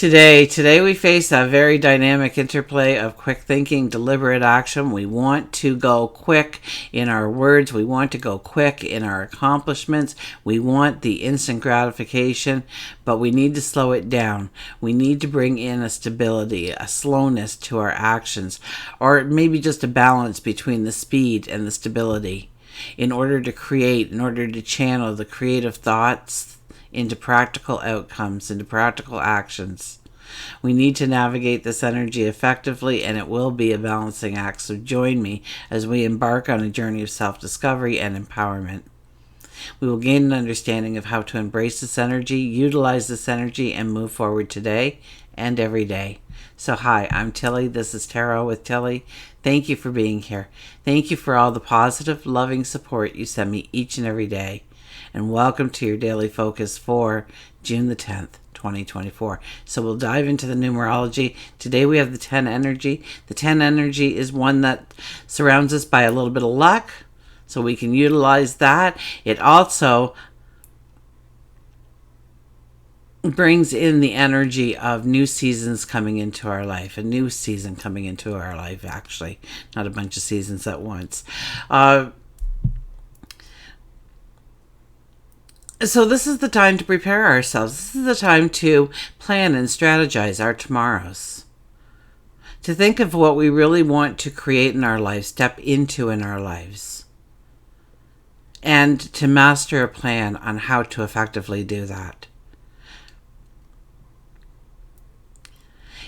Today we face a very dynamic interplay of quick thinking, deliberate action. We want to go quick in our words. We want to go quick in our accomplishments. We want the instant gratification, but we need to slow it down. We need to bring in a stability, a slowness to our actions, or maybe just a balance between the speed and the stability in order to channel the creative thoughts into practical outcomes, into practical actions. We need to navigate this energy effectively, and it will be a balancing act. So join me as we embark on a journey of self-discovery and empowerment. We will gain an understanding of how to embrace this energy, utilize this energy, and move forward today and every day. So hi, I'm Tilly. This is Tarot with Tilly. Thank you for being here. Thank you for all the positive, loving support you send me each and every day. And welcome to your daily focus for June the 10th, 2024. So we'll dive into the numerology. Today we have the 10 energy. The 10 energy is one that surrounds us by a little bit of luck, so we can utilize that. It also brings in the energy of new seasons coming into our life. A new season coming into our life, actually. Not a bunch of seasons at once. So this is the time to prepare ourselves. This is the time to plan and strategize our tomorrows. To think of what we really want to create in our lives, step into in our lives. And to master a plan on how to effectively do that.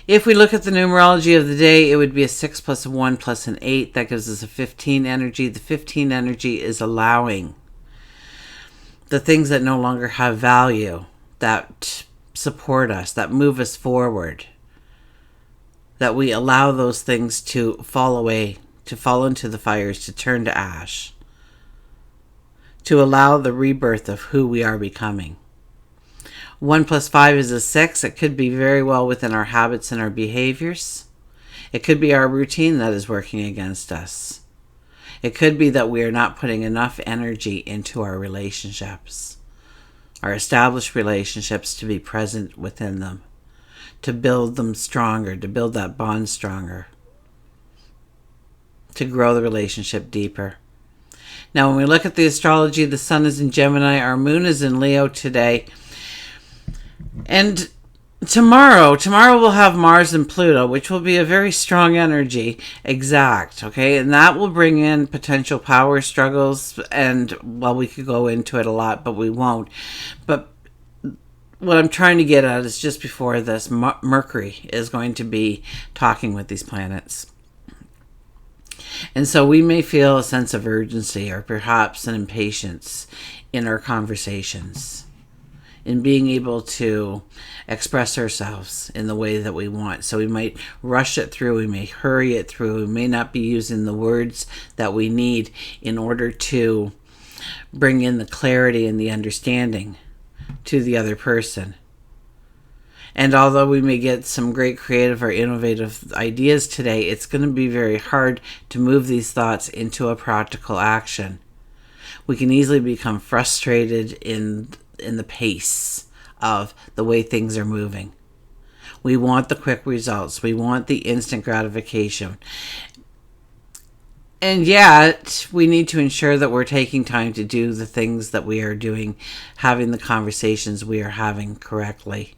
If we look at the numerology of the day, it would be a 6 plus a 1 plus an 8. That gives us a 15 energy. The 15 energy is allowing the things that no longer have value, that support us, that move us forward, that we allow those things to fall away, to fall into the fires, to turn to ash, to allow the rebirth of who we are becoming. 1 plus 5 is a 6. It could be very well within our habits and our behaviors. It could be our routine that is working against us. It could be that we are not putting enough energy into our relationships, our established relationships, to be present within them, to build them stronger, to build that bond stronger, to grow the relationship deeper. Now, when we look at the astrology, the sun is in Gemini, our moon is in Leo today, and Tomorrow we'll have Mars and Pluto, which will be a very strong energy, okay? And that will bring in potential power struggles, and, well, we could go into it a lot, but we won't. But what I'm trying to get at is just before this, Mercury is going to be talking with these planets. And so we may feel a sense of urgency or perhaps an impatience in our conversations, in being able to express ourselves in the way that we want. So we might rush it through, we may hurry it through, we may not be using the words that we need in order to bring in the clarity and the understanding to the other person. And although we may get some great creative or innovative ideas today, it's going to be very hard to move these thoughts into a practical action. We can easily become frustrated in the pace of the way things are moving. We want the quick results. We want the instant gratification. And yet, we need to ensure that we're taking time to do the things that we are doing, having the conversations we are having correctly.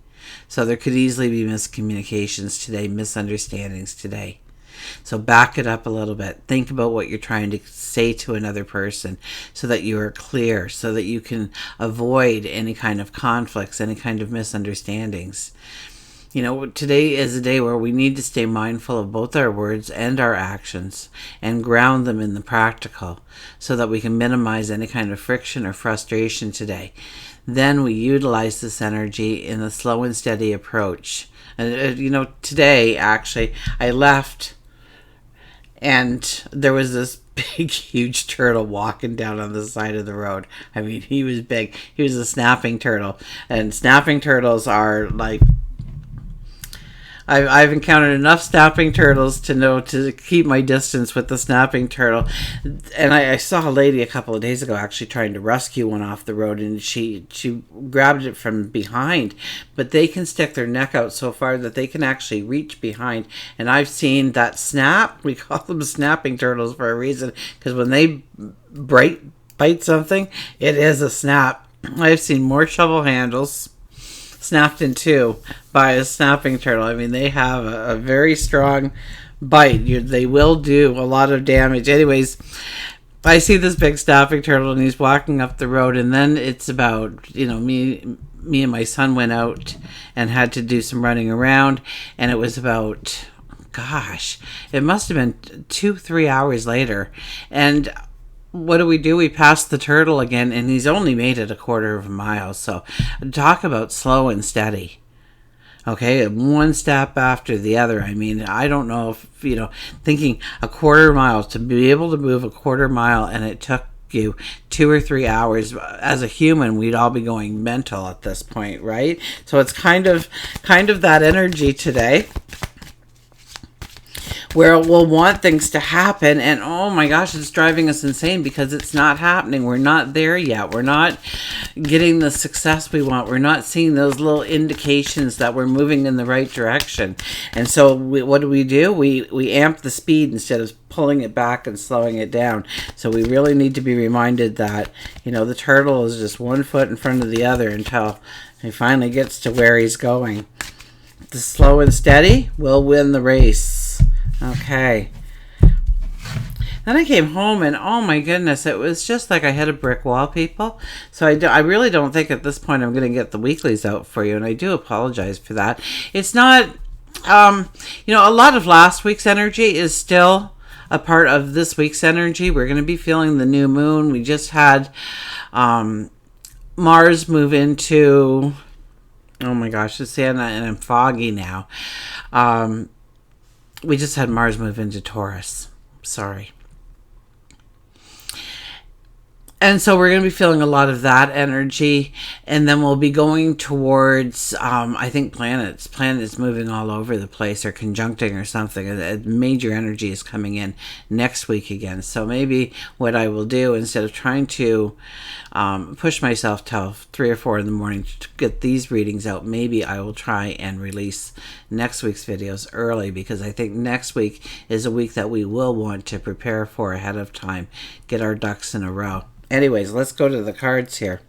So there could easily be miscommunications today, misunderstandings today. So back it up a little bit. Think about what you're trying to say to another person so that you are clear, so that you can avoid any kind of conflicts, any kind of misunderstandings. You know, today is a day where we need to stay mindful of both our words and our actions and ground them in the practical so that we can minimize any kind of friction or frustration today. Then we utilize this energy in a slow and steady approach. And, today, actually, I left and there was this big, huge turtle walking down on the side of the road. I mean, he was big. He was a snapping turtle. And snapping turtles are like I've encountered enough snapping turtles to know to keep my distance with the snapping turtle. And I saw a lady a couple of days ago actually trying to rescue one off the road, and she grabbed it from behind. But they can stick their neck out so far that they can actually reach behind. And I've seen that snap. We call them snapping turtles for a reason, because when they bite something, it is a snap. I've seen more shovel handles snapped in two by a snapping turtle. I mean, they have a very strong bite. They will do a lot of damage. Anyways, I see this big snapping turtle, and he's walking up the road, and then it's about, me and my son went out and had to do some running around, and it was about, gosh, it must have been 2-3 hours later, and what do? We passed the turtle again, and he's only made it a quarter of a mile. So talk about slow and steady. Okay, one step after the other. I mean, I don't know if, thinking a quarter mile, to be able to move a quarter mile, and it took you 2 or 3 hours. As a human, we'd all be going mental at this point, right? So it's kind of that energy today, where we'll want things to happen, and oh my gosh, it's driving us insane because it's not happening. We're not there yet. We're not getting the success we want. We're not seeing those little indications that we're moving in the right direction. And so what do? We amp the speed instead of pulling it back and slowing it down. So we really need to be reminded that, the turtle is just one foot in front of the other until he finally gets to where he's going. The slow and steady will win the race. Okay. Then I came home, and oh my goodness, it was just like I hit a brick wall, people. So I really don't think at this point I'm going to get the weeklies out for you, and I do apologize for that. It's not, a lot of last week's energy is still a part of this week's energy. We're going to be feeling the new moon. We just had Mars move into, oh my gosh, it's and I'm foggy now. We just had Mars move into Taurus. Sorry. And so we're going to be feeling a lot of that energy. And then we'll be going towards, I think planets moving all over the place, or conjuncting or something. A major energy is coming in next week again. So maybe what I will do, instead of trying to push myself till 3 or 4 in the morning to get these readings out, maybe I will try and release next week's videos early, because I think next week is a week that we will want to prepare for ahead of time, get our ducks in a row. Anyways, let's go to the cards here.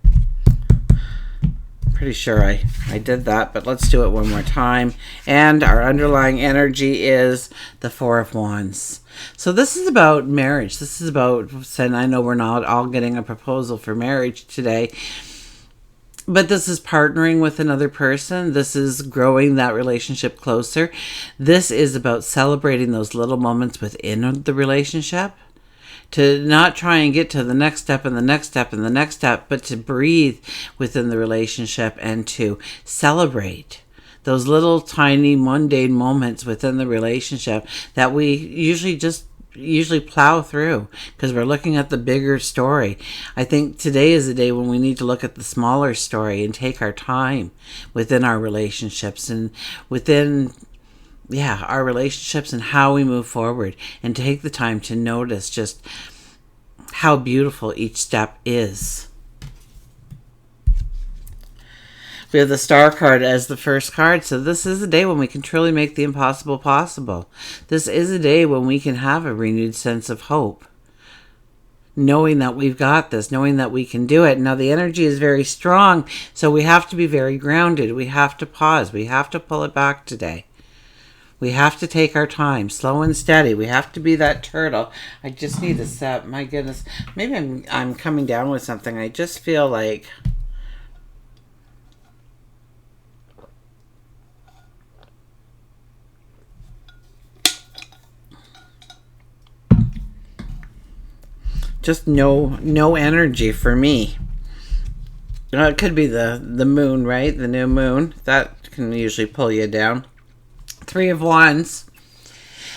Pretty sure I did that, but let's do it one more time. And our underlying energy is the Four of Wands. So this is about marriage. This is about, and I know we're not all getting a proposal for marriage today, but this is partnering with another person. This is growing that relationship closer. This is about celebrating those little moments within the relationship. To not try and get to the next step and the next step and the next step, but to breathe within the relationship and to celebrate those little tiny mundane moments within the relationship that we usually plow through because we're looking at the bigger story. I think today is the day when we need to look at the smaller story and take our time within our relationships and within our relationships and how we move forward, and take the time to notice just how beautiful each step is. We have the Star card as the first card. So this is a day when we can truly make the impossible possible. This is a day when we can have a renewed sense of hope, knowing that we've got this, knowing that we can do it. Now the energy is very strong, so we have to be very grounded. We have to pause. We have to pull it back today. We have to take our time, slow and steady. We have to be that turtle. I just need to set, my goodness. Maybe I'm coming down with something. I just feel like just no energy for me. It could be the moon, right? The new moon. That can usually pull you down. 3 of Wands.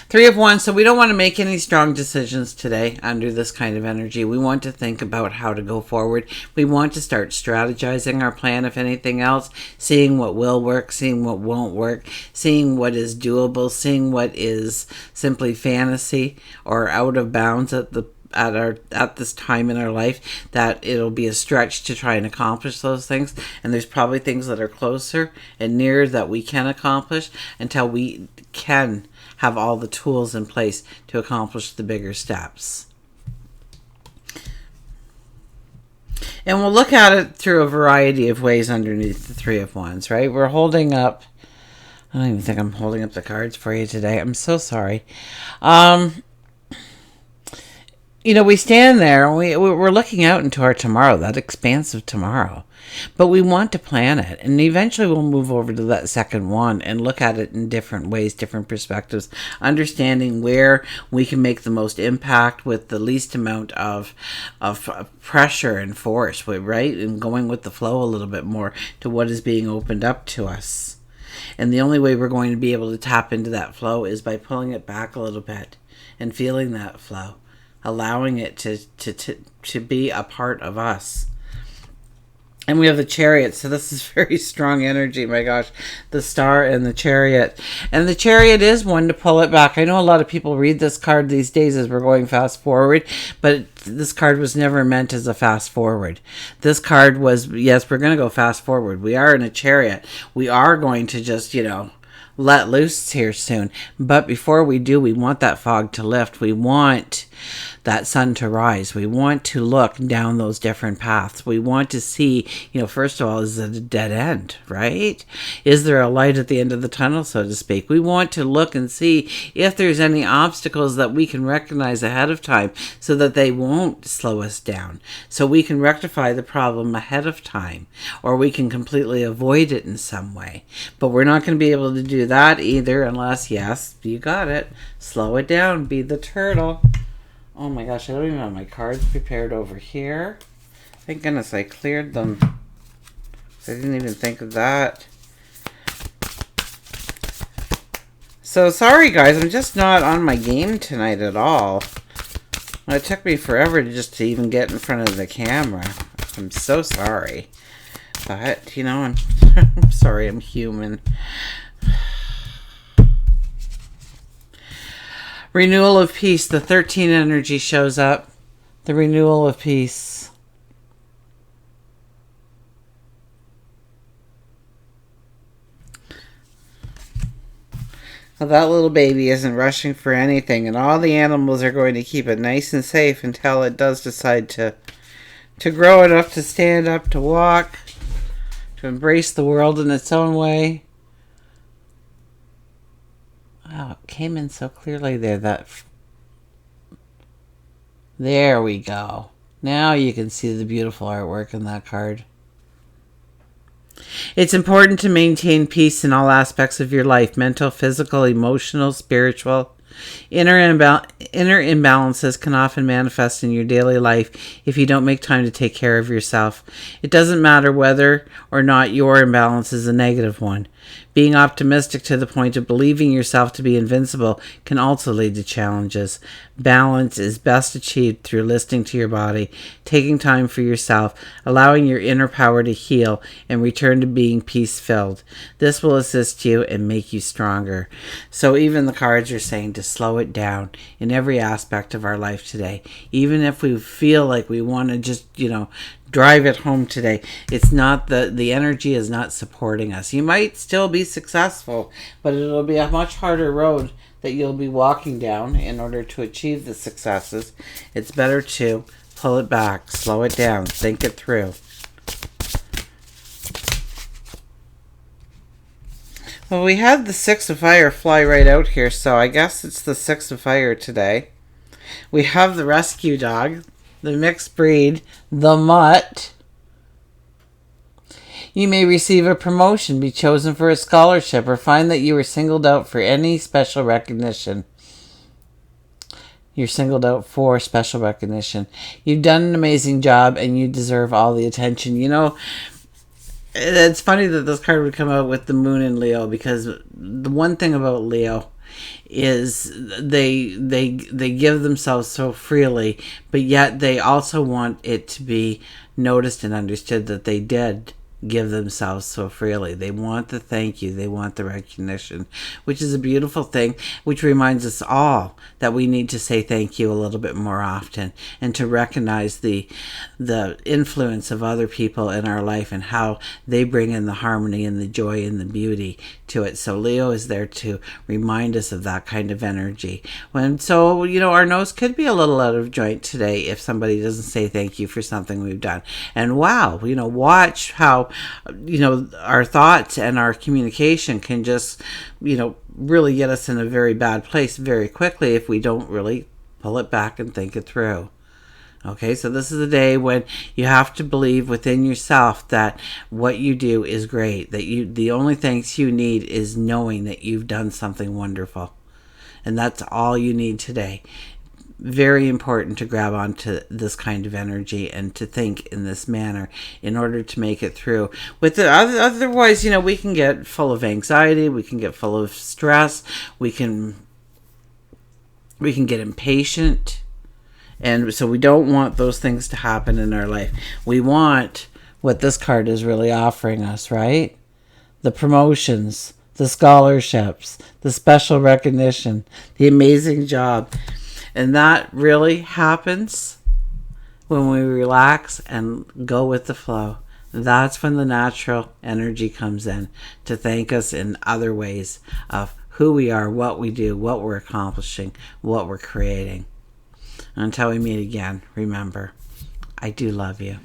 Three of Wands. So we don't want to make any strong decisions today under this kind of energy. We want to think about how to go forward. We want to start strategizing our plan, if anything else, seeing what will work, seeing what won't work, seeing what is doable, seeing what is simply fantasy or out of bounds at this time in our life, that it'll be a stretch to try and accomplish those things. And there's probably things that are closer and nearer that we can accomplish until we can have all the tools in place to accomplish the bigger steps. And we'll look at it through a variety of ways underneath the Three of Wands, right? We're holding up, I don't even think I'm holding up the cards for you today. I'm so sorry. We stand there and we're looking out into our tomorrow, that expansive tomorrow. But we want to plan it. And eventually we'll move over to that second wand and look at it in different ways, different perspectives, understanding where we can make the most impact with the least amount of pressure and force, right? And going with the flow a little bit more to what is being opened up to us. And the only way we're going to be able to tap into that flow is by pulling it back a little bit and feeling that flow, allowing it to be a part of us. And we have the Chariot, so this is very strong energy. My gosh, the Star and the Chariot. And the Chariot is one to pull it back. I know a lot of people read this card these days as we're going fast forward, but this card was never meant as a fast forward. This card was, yes, we're going to go fast forward. We are in a chariot. We are going to just, let loose here soon. But before we do, we want that fog to lift. We want that sun to rise. We want to look down those different paths. We want to see, first of all, is it a dead end, right? Is there a light at the end of the tunnel, so to speak? We want to look and see if there's any obstacles that we can recognize ahead of time so that they won't slow us down. So we can rectify the problem ahead of time, or we can completely avoid it in some way. But we're not going to be able to do that either unless, yes, you got it, slow it down, be the turtle. Oh my gosh, I don't even have my cards prepared over here. Thank goodness I cleared them. I didn't even think of that. So sorry guys, I'm just not on my game tonight at all. It took me forever to even get in front of the camera. I'm so sorry. But, I'm sorry, I'm human. Renewal of peace. The 13 energy shows up. The renewal of peace. Well, that little baby isn't rushing for anything, and all the animals are going to keep it nice and safe until it does decide to grow enough to stand up, to walk, to embrace the world in its own way. Wow, it came in so clearly there. There we go. Now you can see the beautiful artwork in that card. It's important to maintain peace in all aspects of your life: mental, physical, emotional, spiritual. Inner imbalances can often manifest in your daily life if you don't make time to take care of yourself. It doesn't matter whether or not your imbalance is a negative one. Being optimistic to the point of believing yourself to be invincible can also lead to challenges. Balance is best achieved through listening to your body, taking time for yourself, allowing your inner power to heal, and return to being peace-filled. This will assist you and make you stronger. So even the cards are saying to slow it down in every aspect of our life today. Even if we feel like we want to just, drive it home today, it's not the energy is not supporting us. You might still be successful, but it'll be a much harder road that you'll be walking down in order to achieve the successes. It's better to pull it back, slow it down, think it through. Well, we had the Six of Fire fly right out here, so I guess it's the Six of Fire today. We have the rescue dog, the mixed breed, the mutt. You may receive a promotion, be chosen for a scholarship, or find that you were singled out for any special recognition. You're singled out for special recognition. You've done an amazing job and you deserve all the attention. It's funny that this card would come out with the moon in Leo, because the one thing about Leo is they give themselves so freely, but yet they also want it to be noticed and understood that they did give themselves so freely. They want the thank you. They want the recognition, which is a beautiful thing, which reminds us all that we need to say thank you a little bit more often, and to recognize the influence of other people in our life and how they bring in the harmony and the joy and the beauty to it. So Leo is there to remind us of that kind of energy. So, our nose could be a little out of joint today if somebody doesn't say thank you for something we've done. And wow, watch how our thoughts and our communication can just really get us in a very bad place very quickly if we don't really pull it back and think it through. Okay, so this is a day when you have to believe within yourself that what you do is great, that the only thanks you need is knowing that you've done something wonderful, and that's all you need today. Very important to grab onto this kind of energy and to think in this manner in order to make it through. Otherwise, we can get full of anxiety, we can get full of stress, we can get impatient, and so we don't want those things to happen in our life. We want what this card is really offering us, right? The promotions, the scholarships, the special recognition, the amazing job. And that really happens when we relax and go with the flow. That's when the natural energy comes in to thank us in other ways of who we are, what we do, what we're accomplishing, what we're creating. Until we meet again, remember, I do love you.